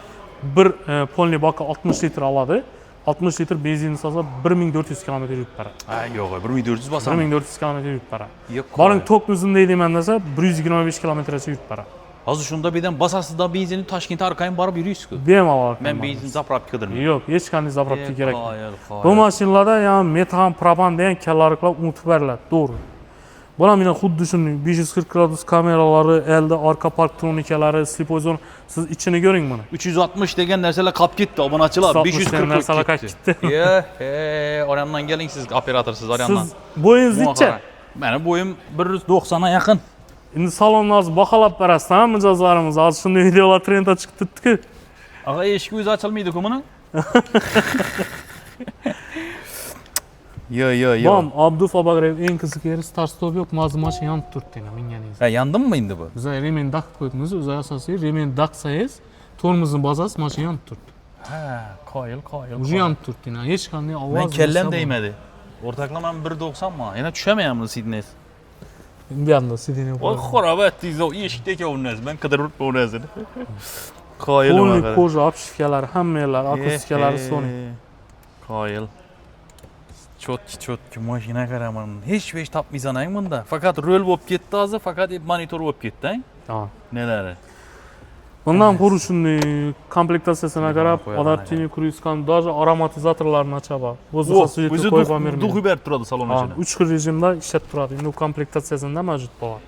bir polniy baki 60 litr oladi. 60 litr benzin solsa 1400 kilometr yurib beradi. Ha yo'q, 1400 basam. 1400 kilometr yurib beradi. Yo'q. Baring tokni uzun deyman desa 125 kilometrgacha yurib beradi. Hazır şunda birden basasız da benzini Toshkentga arkayın barib yürüyüz ki. Bemalol. Ben benzin zapravka kıdırmıyorum. Yo'q, hech qanday zapravka kerak yo'q. Qoyil. Bu mashinalarda yani metan, propan degan kallariklar unutib beriladi, to'g'ri. Bular mana xuddi shunday 540 gradus kameralari, elde arka parktronikalari, slipozon, siz ichini ko'ring buni. 360 degen narsalar kap gitti obunachilar. 360 540 narsalar qolib gitti. Orandan geling siz operatorsiz orandan. Siz bo'yingiz necha? Benim boyum 190'a yakın. Endi salonlarni baholab berasiz, ha, mijozlarimiz. Hozir shunday videolar trendga chiqib turibdi-ku. Aga eshik o'zi ochilmaydi-ku buni. Yo. Bom, Abduf Abagrev eng qiziq yeri start stop yo'q, mazmun mashina yonib turibdi endi minganingiz. Ha, yandın mı indi bu? Biz remen taqib qo'yibmiz, o'zi asosiy remen taqsangiz, tormozni bosasiz, mashina yonib turibdi. Ha, qoyil. Уже yonib turibdi, hech qanday ovoz. Men kellem değmedi. Ortaklamam 1.90 mı? Yine düşemeyem Sidney. Bir anda sidini O xarab etdingiz o eshikdagi o'rnaz. Ben qidirib o'rnazini. Qoyil Polniy ona. koja obshifkalari, hamma yerlar, akustikalari Sony. Qoyil. Chotki mashina qaraman. Hech topmaysan bunda. Faqat rol bo'lib ketdi hozir, faqat monitor bo'lib ketdi. Ha. Nelari? Bundan ko'ra shunday komplektatsiyasiga qarab, adaptivniy cruise control, даже aromatizatorlarni ochaba. O'zi O'zi qo'yib bermaydi. duxi berib turadi salon ichida. 3 xil rejimda ishlab turadi. Endi komplektatsiyasida mavjud bo'ladi.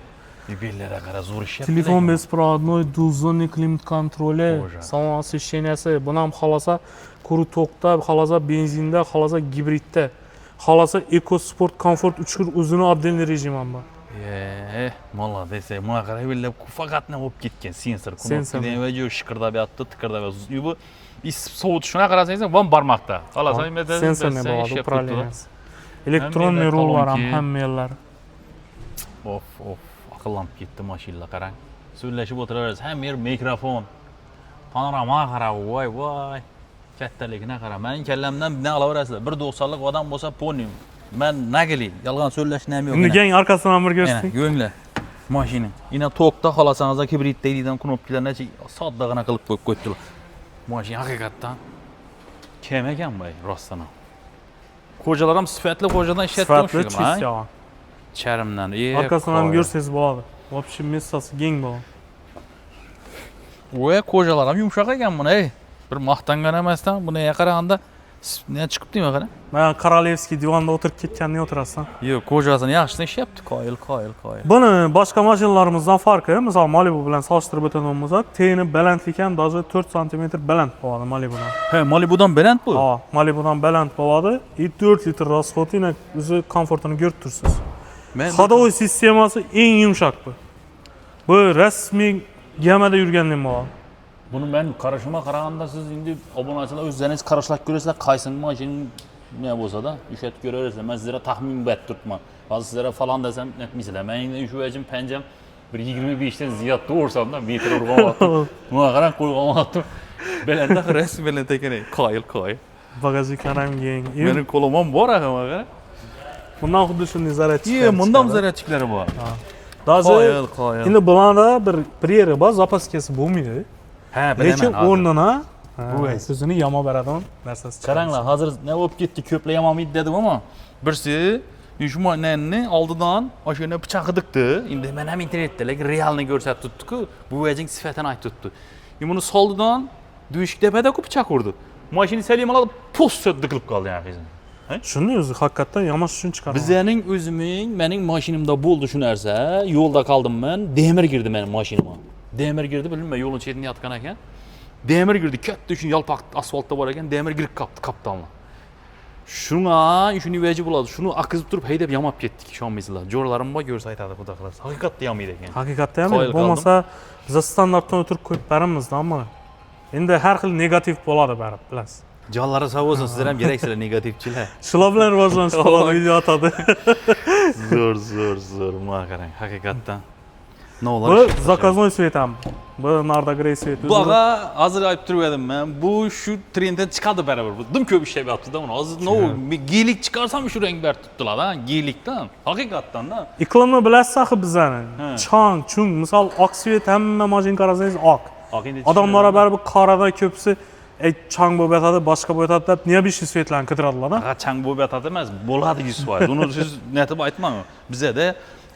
Bellari qara zo'r ishlab. Telefon bespроводной, двухзонный klimat-kontroli, salon освещенияsi, buni ham xolosa kuru tokda, xolosa benzinda, xolosa gibridda, xolosa EcoSport Comfort 3 xil o'zini отдельный rejim ham bor. Молодец. Buna qarab bellab faqat nima bo'lib ketgan sensor. Sensor. Va jo shiqirlab yotdi, tiqirlab yotdi. Bu sovutishini qarasangiz, van barmoqda. Xolos, sensorni bo'ladi, upravleniyaси. Elektronniy rullar ham hamma yerlar. Of. Aqllanib ketdi mashinalar qarang. So'zlashib o'tiraverasiz. Hamma yer mikrofon. Panorama qarab, voy. Kattaligini qarab. Mening kallamdan ne olaverasizlar? 1.90lik odam bo'lsa ponim. Ben nagili, yolg'on so'zlashni ham yo'q. Uni gang arkasidan bir ko'rsating. Yo'nglar. Mashina. Ina tokda xolasangiz hibrid deydigan knopkalarni soddagina qilib qo'yib qo'ydilar. Mashina haqiqatdan kim ekan bu rostdan. Qo'jalar ham sifatli qo'jadan ishlatgan Sifatli chist. Charimdan. Arkasidan ham ko'rsangiz bo'ladi. Вообще messasi keng bo'ladi. Voy, qo'jalar ham yumshoq ekan buni, ey. Bir maqtangan emasdan buni qaraganda ne chiqib deyman qara. Men Korolevskiy divanda o'tirib ketganda o'tirasan. Yo'q, ko'jasini yaxshi ishlayapti, qoyil. Buni boshqa mashinalarimizdan farqi, misol Malibu bilan solishtirib o'tadigan bo'lsak, teni balandligi ham даже 4 sm baland bo'ladi Malibudan. He, Malibudan baland bu. Ha, Malibudan baland bo'ladi. 4 litr rasxodini o'zi komfortini ko'rib tursiz. Ходовой sistemasi eng yumshoq bu. Bu rasmiy gamada yurgandan bo'ladi. Buni men qarashima qaraganda siz endi obunachilar o'zingiz qarashlab ko'rasizlar, qaysi mashina ne bo'lsa-da, ishlatib ko'raverasizlar. Men sizlarga taxmin berib turibman. Hozir sizlarga falan desam aytmaysizlar. Men endi shu vajim panjam bir 25 dan ziyod to'g'risamda metr urg'anyapti. Buna qarang qo'yg'anyapti. Belanda res belanda ekan. Qoyil. Bagajliklar ham keng. Mening qo'lim ham bor axir qara. Bundan xuddi shunday zaryadchiklar. Bundan zaryadchiklari bor. Даже Qoyil. endi bulanda bir yeri bor, zapaskasi bo'lmaydi. Ha, Lekin o'rnina bu o'zini yomon beradigan narsasi chiqadi. qaranglar, hozir ne bo'lib ketdi, ko'plar yomonmaydi dedim ama birsi Yushmonanni oldidan o'shani pichoq qidikdi. Endi men ham internetda lekin realni ko'rsatib tutdi-ku, bu vajing sifatini aytib tutdi. Buni soldidan dushik tepada-ku pichoq urdi. Mashina salimalab postda qilib qoldi yaxshi. Shunday o'zi haqiqatan yamash uchun chiqardi. Bizning o'zimning, mening mashinamda bo'ldi shu narsa. Yo'lda qoldim men, demir girdi mening mashinamga. Demir girdi, bilmayman, yo'lning chetida yotgan ekan. Demir girdi, katta shuni yalpoq asfaltda bor ekan, demir girib qopti kaptanlar. Shuni vaji bo'ladi. Shuni aqizib turib haydab yamab ketdik, ishonmaysizlar. Jo'ralarim bor, ko'rsa aytadi xudo xohlasa. Haqiqatda yamaydi ekan. Haqiqatda ham bo'lmasa biz standartdan o'tirib qo'yib beramizda, ammo endi har xil negativ bo'ladi barib, bilasiz. Jonlari sog' bo'lsin, sizlar ham keraksizlar negativchilar. Shular bilan rivojlanish qoladi, video atadi. Zo'r, mana qarang, haqiqatdan. Bu zaказной свет ham. Bu nardagray свет. Bu ağa hozir aytib turib edim men. Bu shu trenddan chiqadi baribir. Bu dim ko'p ishlab yotdi-da uni. Hozir giylik chiqarsam shu rang berib tutdilar-da, giylikdan. Haqiqatdan-da. Iqlimni bilasiz axir bizani. Chang, chung, misol oq svet hamma mashina qarasangiz oq. Odamlar baribir qorada ko'psi chang bo'lib yotadi, boshqa bo'lib yotadi deb neobishniy svetlarni qidiradilar-da. Ha, chang bo'lib yotadi emas, bo'ladi 100%. Uni siz netib aytmang. Bizda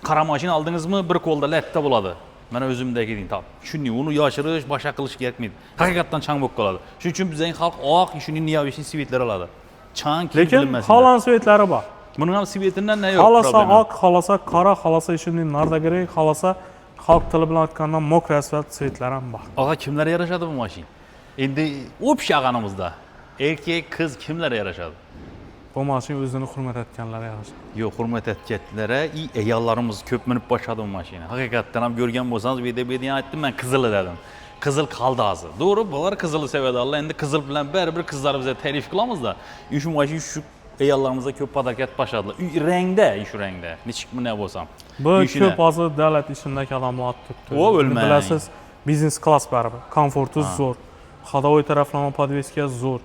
qara mashina oldingizmi, bir qo'lda latta bo'ladi. Mana o'zimdagi ding top. Shuni uni yoshirish, boshqa qilish kerakmaydi. Haqiqatdan chang bo'lib qoladi. Shuning uchun bizning xalq oq, shuni neobishniy svetlar oladi. Chang lekin xolan svetlari bor. Buning ham svetidan ne yo'q. Xolasa oq, xolasa qora, xolasa shunday nardagray, xolasa xalq tili bilan aytganda mokra asfalt svetlari ham bor. Ağa kimlarga yarashadi bu mashina? Endi o'psh yag'animizda erkak, qiz kimlarga yarashadi? Bu mashina o'zini hurmat etganlar yaxshi. Yo'q, hurmat etganlari, ayollarimiz ko'p minib boshladi bu mashina. Haqiqatdan ham ko'rgan bo'lsangiz, video aytdim men qizili dedim. Qizil qoldi hozir. To'g'ri, bular qizilni sevadi. Alloh endi qizil bilan baribir qizlarimizni ta'rif qilamiz-da. Shu mashina shu ayollarimizga ko'p podarkat boshladilar. Rangda, shu rangda. Nechik buni bo'lsam. Bu ko'p hozir davlat ishindagi odamlar olib turibdi. O o'lmang. Bilasiz, biznes klass baribir. Komforti zo'r. Ходовой taraflama podveska zo'r.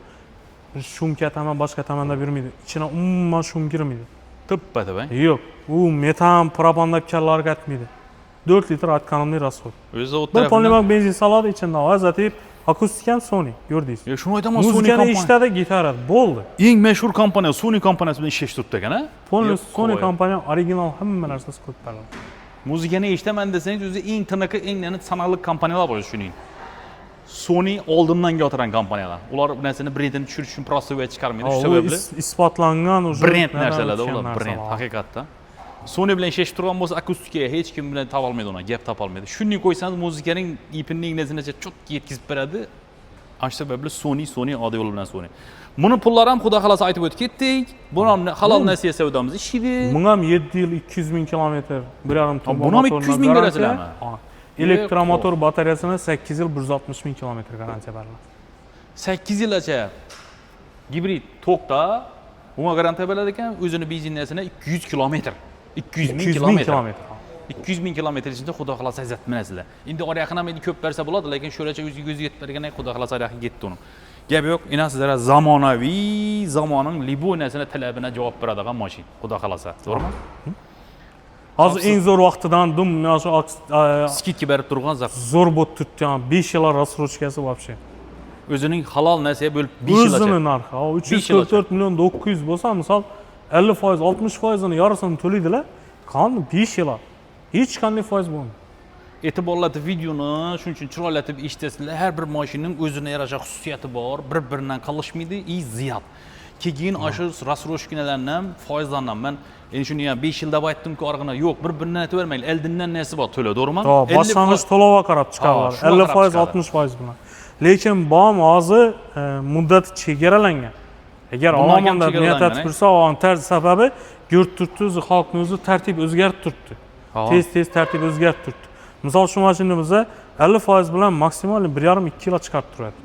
Shumka tamam boshqa tomonda yurmaydi. Ichina umuman shum kirmaydi. Tuppa-tuba. Yo'q, u metan, propan deb kallarga aytmaydi. 4 litr atkanimli rasxod. O'zi o tarafdan polimer benzin soladi ichida, azatib, akustik ham Sony, ko'rdingiz. Yo, shuni aytaman, Sony kompaniya. Muzikani eshitadi, gitara bo'ldi. Eng mashhur kompaniya Sony kompaniyasi bilan ishlash turibdi ekan-a? Sony kompaniya original hamma narsasi ko'p beradi. Muzikani eshitaman desangiz, o'zi eng tiniqi, eng sanalli kompaniyalar bor shuning. Sony oldindan yotiran kompaniyalar. Ular bu narsani brendini tushirish uchun prostovoy chiqarmaydi. Shu sababli isbotlangan o'sha brend narsalarda ular brend haqiqatdan. Sony bilan ishlash turgan bo'lsa, akustikaga hech kim bilan topa olmaydi uni, gap topa olmaydi. Shuni qo'ysangiz, muzikaning ipini nazinacha chotga yetkazib beradi. Shu sababli Sony oddiy yo'l bilan Sony. Buni pullari ham xudo xolasa aytib o'tib ketdik. Buni ham halol nasiya savdomiz ishlaydi. Bunga ham 7 yil 200 ming kilometr, 1.5 ton. Buni ham 200 ming berasizlarmi? Elektromotor batareyasini 8 yil 160 ming kilometr garantiya beriladi. 8 yilgacha gibrid tokda bunga garantiya beriladi ekan, o'zini benzinnasini 200 kilometr. 200 ming kilometr. 200 ming kilometr ichida xudo xolasa izzat minasizlar. Endi oraqani ham endi ko'p bersa bo'ladi, lekin sho'racha o'ziga o'zi yetib bergan xudo xolasa oraqaga ketdi uni. Gap yo'q, ina sizlarga zamonaviy, zamoning libonasini talabina javob beradigan mashina, xudo xolasa. To'g'rimi? Hozir eng zo'r vaqtidan dum yoshi skidga berib turgan zo'r bo'lib turibdi, 5 yil рассрочкасы вообще. O'zining halol nasiya bo'lib 5 yil. O'zini narxi 344 million 900 bo'lsa, misol 50%, 60%ni yarısini to'laydilar. Qani 5 yil. Hech qanday foiz bo'lmaydi. e'tiborlatib videoni shuning uchun chiroylatib eshitasizlar. Har bir mashinaning o'zine yarasha xususiyati bor, bir-biridan qolishmaydi, ziyat. Keyin aşı rasroshkinalardan foizlandan men shuni ham 5 yilda aytdim-ku, orqana yo'q, bir-biridan aytavermaylik. Eldindan nasi bor, to'la, to'g'rimi? Boshlang'ich to'lovga qarab chiqadilar. 50%, 60% bilan. Lekin BOM hozir muddati chegaralangan. Agar olomonda niyat etib tursa, o'n sababi ko'rib o'zi xalqning o'zi tartib o'zgarib turibdi. Tez tartib o'zgarib turibdi. Misol shu mashinamizda 50% bilan maksimal 1,5-2 yil chiqarib turadi.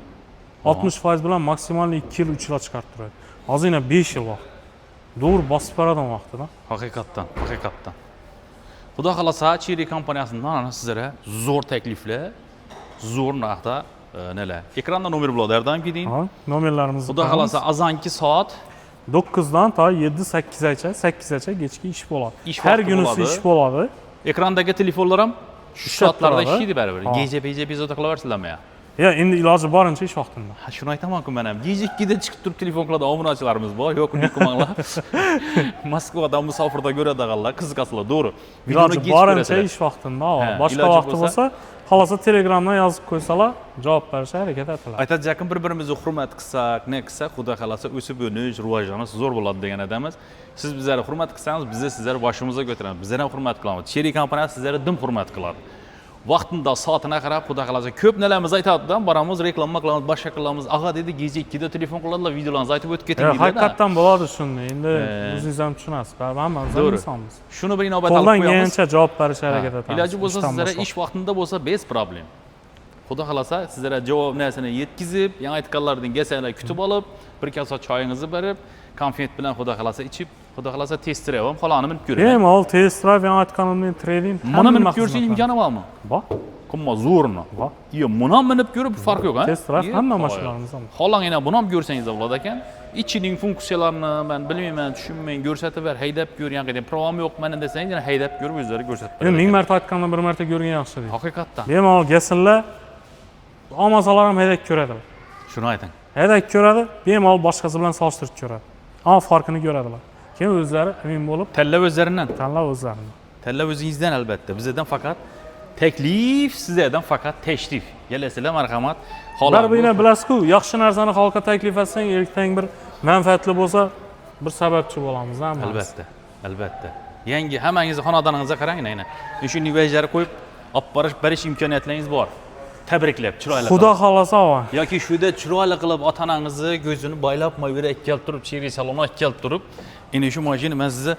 60% bilan maksimal 2 yil 3 yil chiqarib turadi. Hozir yana 5 yil vaqt. Doğru basib baradan vaqtida. Haqiqatdan. Xudo xolasa, Chery kompaniyasidan sizlarga zo'r takliflar, zo'r narxda nelar. Ekranda nomer bo'ladi, har doim keting. Nomerlarimizni. Xudo xolasa, azanki soat 9 dan ta 7-8gacha, 8gacha kechki ish bo'ladi. Har kunisi ish bo'ladi. Ekrandagi telefonlar ham shu soatlarda ishlaydi baribir. Gece bezovta qilaversizlarmi? Ya endi iloji boricha ish vaqtida. Ha, shuni aytaman-ku men ham. Gece 2da chiqib turib telefon qiladi obunachilarimiz bor. Yo'q, niko'manglar. Moskvadan musofirda ko'radiganlar, qiziqasizlar, to'g'ri. Iloji boricha ish vaqtida, boshqa vaqti bo'lsa, xolasa Telegramdan yozib qo'ysalar, javob berishga harakat etiladi. Aytadigan bir-birimizni hurmat qilsak, ne qilsak, xudo xolasa o'sib o'nish, rivojlanish zo'r bo'ladi degan adamiz. Siz bizlarni hurmat qilsangiz, biz sizlarni boshimizga ko'taramiz. Bizlar ham hurmat qilamiz. Chery kompaniyasi sizlarni dim hurmat qiladi. Vaqtida soatına qarab, xudo xolasa ko'p nalarimiz aytadidan, boramiz, reklama qilamiz, boshqa qilamiz. Ag'a dedi, gece 2da telefon qiladilar, videolarni aytib o'tib keting deydi. Haqiqatan bo'ladi shunday. Endi o'zingiz ham tushunasiz. Hammamiz insonmiz. Shuni bir inobatga olib qo'yamiz. Qo'ldan kelgancha javob berishga harakat etamiz. Iloji bo'lsa sizlarga ish vaqtida bo'lsa, bez problem. Xudo xolasa sizlarga javob narsani yetkazib, yana aytganlardan kelsanlar kutib olib, bir kosa choyingizni berib, konfet bilan xudo xolasa ichib, xudo xolasa test drive ham qolani minib ko'ring. Bemalol test drive yana aytganimdan trading. Mana minib ko'rishing imkoni bormi? Bor. Qimmat zo'rmi? Bor. Yo, buni ham minib ko'rib farq yo'q, ha? Test drive hamma mashinalarimizda bor. Xohlangina buni ham ko'rsangiz bo'ladi ekan. İçinin funksiyalarini men bilmayman, tushunmayman, ko'rsatib ber, haydab ko'r, yana provam yo'q meni desangiz, yana haydab ko'rib o'zlari ko'rsatib beradi. Ming marta aytganda bir marta ko'rgan yaxshi deydi. Haqiqatdan. Bemalol kelsinlar. Olmasalar ham haydab ko'radilar. Shuni ayting. Haydab ko'radi, bemalol boshqasi bilan solishtirib ko'radi. Ammo farqini ko'radilar. Keyin o'zlari amin bo'lib, tanlab o'zlaridan. Tanlab o'zlaridan. Tanlab o'zingizdan albatta. Bizdan faqat taklif, sizlardan faqat tashrif. Kelasizlar, marhamat. Baribir yana bilasiz-ku, yaxshi narsani xalqqa taklif etsang, erkdan bir manfaatli bo'lsa, bir sababchi bo'lamiz, hammamiz. Albatta. Yangi hammangizni xonadoningizga qarang, aynan. Shunday vajlar qo'yib, olib berish imkoniyatlaringiz bor. Tabriklab, chiroyli qilib. Xudo xolasa va. Yoki shunda chiroyli qilib ota-onangizni ko'zini boylab, moyvera kelib turib, Chery saloni kelib turib, endi shu mashina men sizni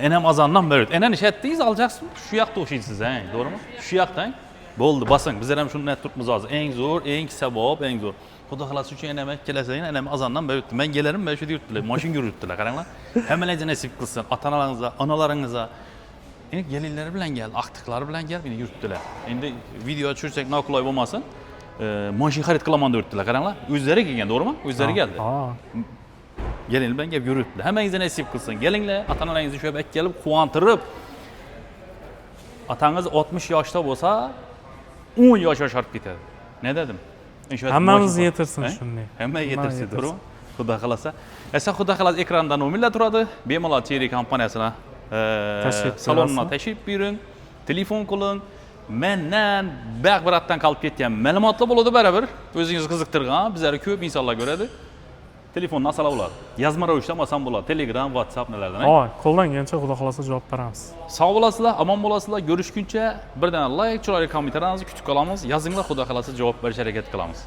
enam azondan beri. Enan ishatdingiz, olacaksınız. Shu yoqda o'shaysiz, to'g'rimi? Shu yoqdan bo'ldi, bosing. Bizlar ham shuni turibmiz hozir. Eng zo'r, eng savob, eng zo'r. Xudo xolasi uchun enam kelasizlar, enam azondan beri. Men kelarim, men shu yerda yuribdilar, mashina yuribdilar, qaranglar. Hammalaringiz nasib qilsin, ota-onalaringizga, onalaringizga endi gelinlari bilan kel, aqtiqlari bilan kel, meni yuribdilar. Endi video tushirsak noqulay bo'lmasin. Mashina xarid qilaman deb yuribdilar, qaranglar. O'zlari kelgan, to'g'rimi? O'zlari keldi. Gelinlar bilan kelib yuribdilar. Hammangizga nasib qilsin. Kelinglar, ota-onalaringizni shu yerga kelib quvontirib. Otangiz 60 yoshda bo'lsa, 10 yosh yosharib ketadi. Ne dedim? Hammamizni yetirsin shunday. Hamma yetirsin, to'g'rimi? Xudo xolasa. Esa xudo xolasa ekranda nomerlar turadi. Bemalol Chery kompaniyasini salonuna tashrif buyuring, telefon qiling. Mendan bag'biratdan qolib ketgan ma'lumotlar bo'ladi baribir. O'zingizni qiziqtirgan, bizlarga ko'p insonlar ko'radi. Telefondan asala bo'ladi. Yozma ravishda olmasam bo'ladi. Telegram, WhatsApp nelardan. Qo'ldan kelgancha xudo xolasa javob beramiz. Sog' bo'lasizlar, omon bo'lasizlar. Ko'rishguncha birdan like, chiroyli kommentarlaringizni kutib qolamiz. Yozinglar, xudo xolasa javob berishga harakat qilamiz.